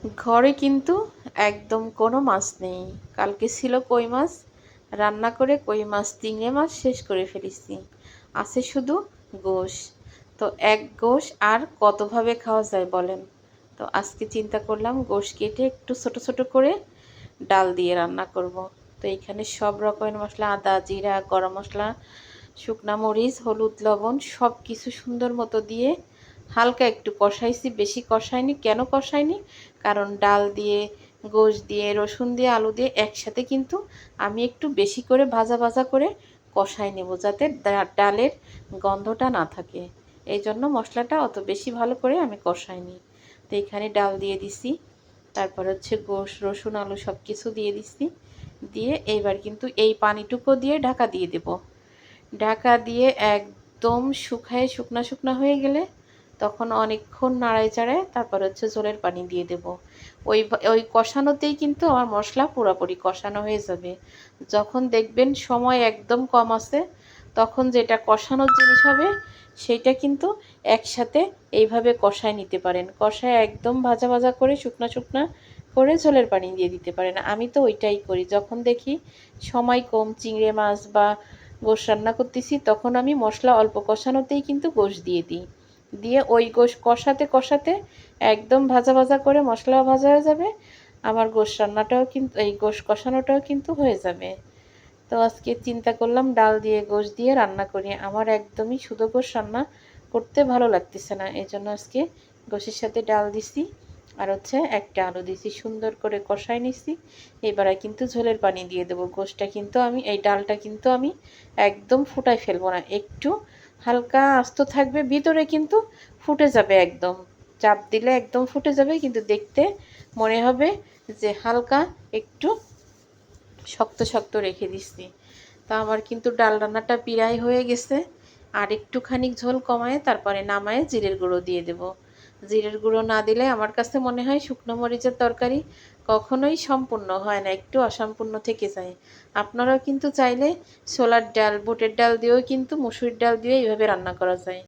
ঘরে কিন্তু একদম কোনো মাছ নেই। কালকে ছিল কই মাছ, রান্না করে কই মাছ চিংড়ি মাছ শেষ করে ফেলেছি। আছে শুধু গোশ। তো এক গোশ আর কতভাবে খাওয়া যায় বলেন? তো আজকে চিন্তা করলাম গোশ কেটে একটু ছোট ছোট করে ডাল দিয়ে রান্না করব। তো এখানে সব রকমের মশলা, আদা জিরা গরম মশলা শুকনা মরিচ হলুদ লবণ সব কিছু সুন্দর মতো দিয়ে হালকা একটু কষাইছি, বেশি কষাইনি। কেন কষাইনি? কারণ ডাল দিয়ে গোশ দিয়ে রসুন দিয়ে আলু দিয়ে একসাথে কিন্তু আমি একটু বেশি করে ভাজা ভাজা করে কষাই নেব, যাতে ডালের গন্ধটা না থাকে। এই জন্য মশলাটা অত বেশি ভালো করে আমি কষাইনি। তো এখানে ডাল দিয়ে দিছি, তারপর হচ্ছে গোশ রসুন আলু সব কিছু দিয়ে দিছি। দিয়ে এইবার কিন্তু এই পানিটুকু দিয়ে ঢাকা দিয়ে দেব। ঢাকা দিয়ে একদম শুকায় শুকনা শুকনা হয়ে গেলে তখন অনেকক্ষণ নাড়াই চাড়ায় তারপর হচ্ছে ঝোলের পানি দিয়ে দেব। ওই ওই কষানোতেই কিন্তু আমার মশলা পুরোপুরি কষানো হয়ে যাবে। যখন দেখবেন সময় একদম কম আছে, তখন যেটা কষানোর জিনিস হবে সেইটা কিন্তু একসাথে এইভাবে কষায় নিতে পারেন। কষায় একদম ভাজা ভাজা করে শুকনা শুকনা করে ঝোলের পানি দিয়ে দিতে পারেন। আমি তো ওইটাই করি। যখন দেখি সময় কম, চিংড়ি মাছ বা গোশ রান্না করতেছি, তখন আমি মশলা অল্প কষানোতেই কিন্তু গোশ দিয়ে দিই। দিয়ে ওই গোশ কষাতে কষাতে একদম ভাজা ভাজা করে মশলাও ভাজা হয়ে যাবে, আমার গোশ রান্নাটাও কিন্তু এই গোশ কষানোটাও কিন্তু হয়ে যাবে। তো আজকে চিন্তা করলাম ডাল দিয়ে গোশ দিয়ে রান্না করি। আমার একদমই শুধু গোশ রান্না করতে ভালো লাগতেছে না, এই জন্য আজকে গোশের সাথে ডাল দিছি আর হচ্ছে একটা আলু দিছি, সুন্দর করে কষাই নিছি। এবারে কিন্তু ঝোলের পানি দিয়ে দেবো। গোশটা কিন্তু আমি এই ডালটা কিন্তু আমি একদম ফুটাই ফেলবো না, একটু হালকা আস্ত থাকবে, ভিতরে কিন্তু ফুটে যাবে একদম। চাপ দিলে একদম ফুটে যাবে, কিন্তু দেখতে মনে হবে যে হালকা একটু শক্ত শক্ত রেখে দিচ্ছি। তা আমার কিন্তু ডাল রান্নাটা প্রায় হয়ে গেছে। আর একটুখানি ঝোল কমায় তারপরে নামায় জিরের গুঁড়ো দিয়ে দেব। জিরের গুঁড়ো না দিলে আমার কাছে মনে হয় শুকনো মরিচের তরকারি কখনোই সম্পূর্ণ হয় না, একটু অসম্পূর্ণ থেকে যায়। আপনারাও কিন্তু চাইলে ছোলার ডাল বুটের ডাল দিয়েও কিন্তু মুসুরির ডাল দিয়ে এইভাবে রান্না করা যায়।